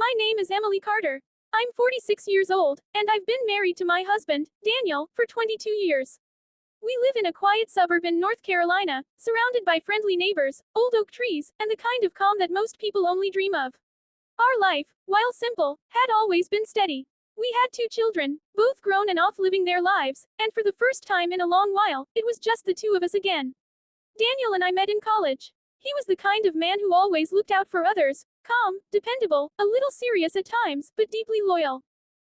My name is Emily Carter. I'm 46 years old, and I've been married to my husband, Daniel, for 22 years. We live in a quiet suburb in North Carolina, surrounded by friendly neighbors, old oak trees, and the kind of calm that most people only dream of. Our life, while simple, had always been steady. We had 2 children, both grown and off living their lives, and for the first time in a long while, it was just the two of us again. Daniel and I met in college. He was the kind of man who always looked out for others, calm, dependable, a little serious at times, but deeply loyal.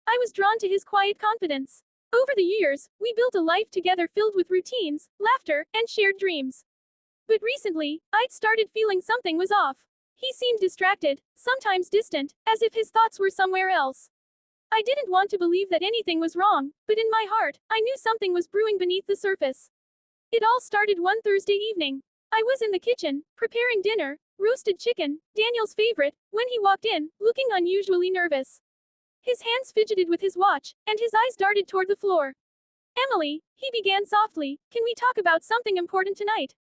I was drawn to his quiet confidence. Over the years, we built a life together filled with routines, laughter, and shared dreams. But recently, I'd started feeling something was off. He seemed distracted, sometimes distant, as if his thoughts were somewhere else. I didn't want to believe that anything was wrong, but in my heart, I knew something was brewing beneath the surface. It all started one Thursday evening. I was in the kitchen, preparing dinner, roasted chicken, Daniel's favorite, when he walked in, looking unusually nervous. His hands fidgeted with his watch, and his eyes darted toward the floor. "Emily," he began softly, "can we talk about something important tonight?"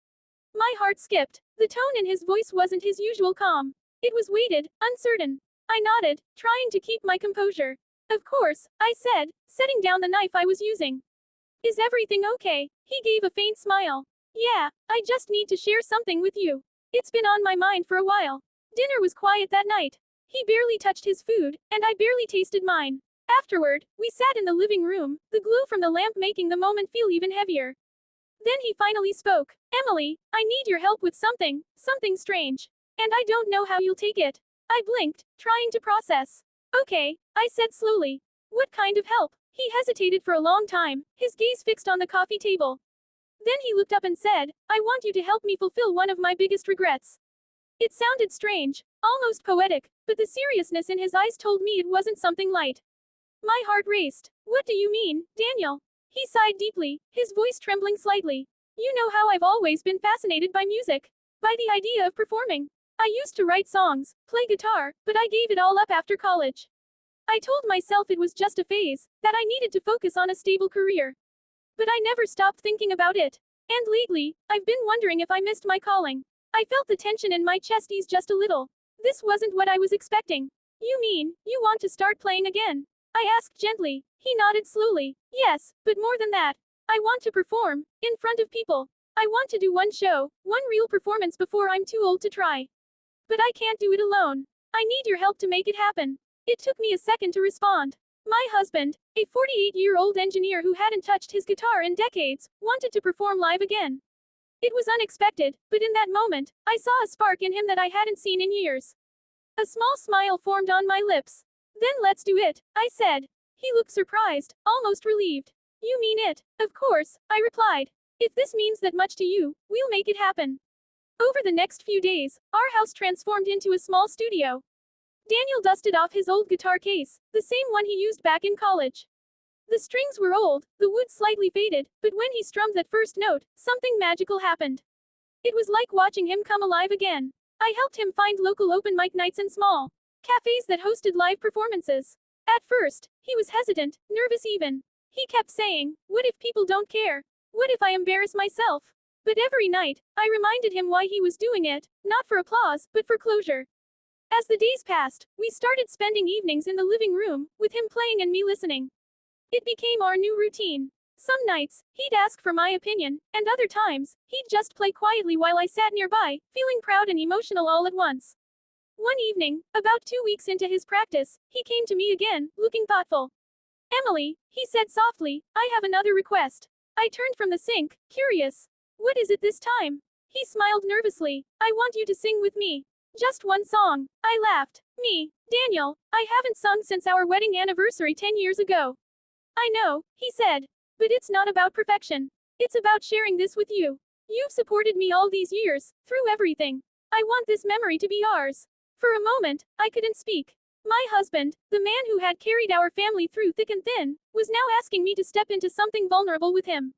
My heart skipped. The tone in his voice wasn't his usual calm. It was weighted, uncertain. I nodded, trying to keep my composure. "Of course," I said, setting down the knife I was using. "Is everything okay?" He gave a faint smile. "Yeah, I just need to share something with you. It's been on my mind for a while." Dinner was quiet that night. He barely touched his food, and I barely tasted mine. Afterward, we sat in the living room, the glow from the lamp making the moment feel even heavier. Then he finally spoke. "Emily, I need your help with something strange. And I don't know how you'll take it." I blinked, trying to process. "Okay," I said slowly. "What kind of help?" He hesitated for a long time, his gaze fixed on the coffee table. Then he looked up and said, "I want you to help me fulfill one of my biggest regrets." It sounded strange, almost poetic, but the seriousness in his eyes told me it wasn't something light. My heart raced. "What do you mean, Daniel?" He sighed deeply, his voice trembling slightly. "You know how I've always been fascinated by music. By the idea of performing. I used to write songs, play guitar, but I gave it all up after college. I told myself it was just a phase, that I needed to focus on a stable career. But I never stopped thinking about it. And lately, I've been wondering if I missed my calling." I felt the tension in my chest ease just a little. This wasn't what I was expecting. "You mean, you want to start playing again?" I asked gently. He nodded slowly. "Yes, but more than that. I want to perform, in front of people. I want to do one show, one real performance before I'm too old to try. But I can't do it alone. I need your help to make it happen." It took me a second to respond. My husband, a 48-year-old engineer who hadn't touched his guitar in decades, wanted to perform live again. It was unexpected, but in that moment, I saw a spark in him that I hadn't seen in years. A small smile formed on my lips. "Then let's do it," I said. He looked surprised, almost relieved. "You mean it?" "Of course," I replied. "If this means that much to you, we'll make it happen." Over the next few days, our house transformed into a small studio. Daniel dusted off his old guitar case, the same one he used back in college. The strings were old, the wood slightly faded, but when he strummed that first note, something magical happened. It was like watching him come alive again. I helped him find local open mic nights and small cafes that hosted live performances. At first, he was hesitant, nervous even. He kept saying, "What if people don't care? What if I embarrass myself?" But every night, I reminded him why he was doing it, not for applause, but for closure. As the days passed, we started spending evenings in the living room, with him playing and me listening. It became our new routine. Some nights, he'd ask for my opinion, and other times, he'd just play quietly while I sat nearby, feeling proud and emotional all at once. One evening, about 2 weeks into his practice, he came to me again, looking thoughtful. "Emily," he said softly, "I have another request." I turned from the sink, curious. "What is it this time?" He smiled nervously. "I want you to sing with me. Just one song." I laughed. "Me, Daniel, I haven't sung since our wedding anniversary 10 years ago." "I know," he said. "But it's not about perfection. It's about sharing this with you. You've supported me all these years, through everything. I want this memory to be ours." For a moment, I couldn't speak. My husband, the man who had carried our family through thick and thin, was now asking me to step into something vulnerable with him.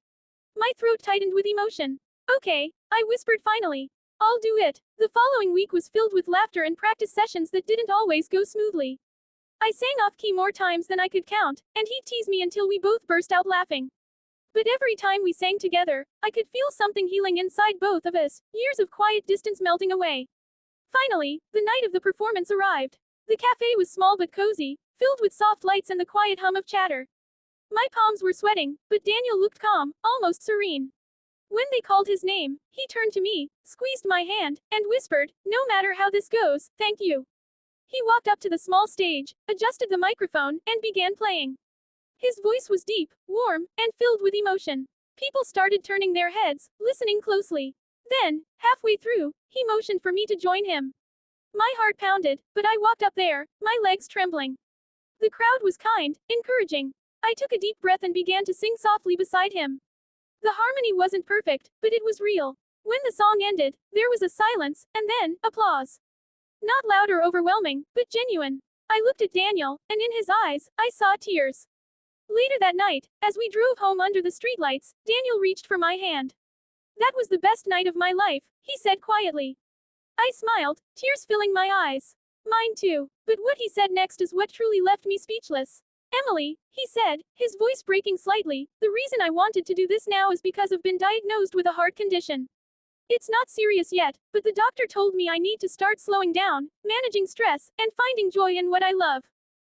My throat tightened with emotion. "Okay," I whispered finally. "I'll do it." The following week was filled with laughter and practice sessions that didn't always go smoothly. I sang off key more times than I could count, and he'd tease me until we both burst out laughing. But every time we sang together, I could feel something healing inside both of us, years of quiet distance melting away. Finally, the night of the performance arrived. The cafe was small but cozy, filled with soft lights and the quiet hum of chatter. My palms were sweating, but Daniel looked calm, almost serene. When they called his name, he turned to me, squeezed my hand, and whispered, "No matter how this goes, thank you." He walked up to the small stage, adjusted the microphone, and began playing. His voice was deep, warm, and filled with emotion. People started turning their heads, listening closely. Then, halfway through, he motioned for me to join him. My heart pounded, but I walked up there, my legs trembling. The crowd was kind, encouraging. I took a deep breath and began to sing softly beside him. The harmony wasn't perfect, but it was real. When the song ended, there was a silence, and then, applause. Not loud or overwhelming, but genuine. I looked at Daniel, and in his eyes, I saw tears. Later that night, as we drove home under the streetlights, Daniel reached for my hand. "That was the best night of my life," he said quietly. I smiled, tears filling my eyes. Mine too. But what he said next is what truly left me speechless. "Emily," he said, his voice breaking slightly, "the reason I wanted to do this now is because I've been diagnosed with a heart condition. It's not serious yet, but the doctor told me I need to start slowing down, managing stress, and finding joy in what I love."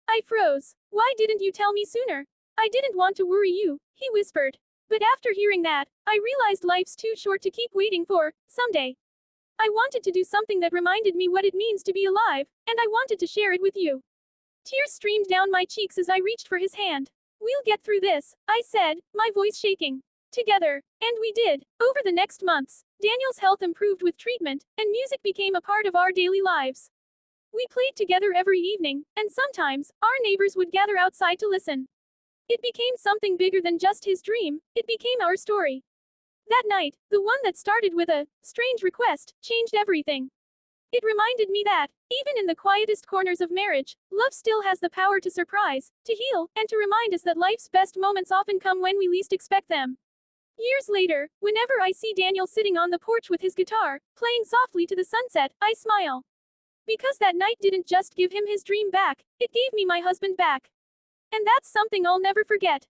I froze. "Why didn't you tell me sooner?" "I didn't want to worry you," he whispered. But after hearing that, I realized life's too short to keep waiting for someday. I wanted to do something that reminded me what it means to be alive, and I wanted to share it with you. Tears streamed down my cheeks as I reached for his hand. "We'll get through this," I said, my voice shaking. Together. And we did. Over the next months, Daniel's health improved with treatment, and music became a part of our daily lives. We played together every evening, and sometimes, our neighbors would gather outside to listen. It became something bigger than just his dream, it became our story. That night, the one that started with a strange request, changed everything. It reminded me that, even in the quietest corners of marriage, love still has the power to surprise, to heal, and to remind us that life's best moments often come when we least expect them. Years later, whenever I see Daniel sitting on the porch with his guitar, playing softly to the sunset, I smile. Because that night didn't just give him his dream back, it gave me my husband back. And that's something I'll never forget.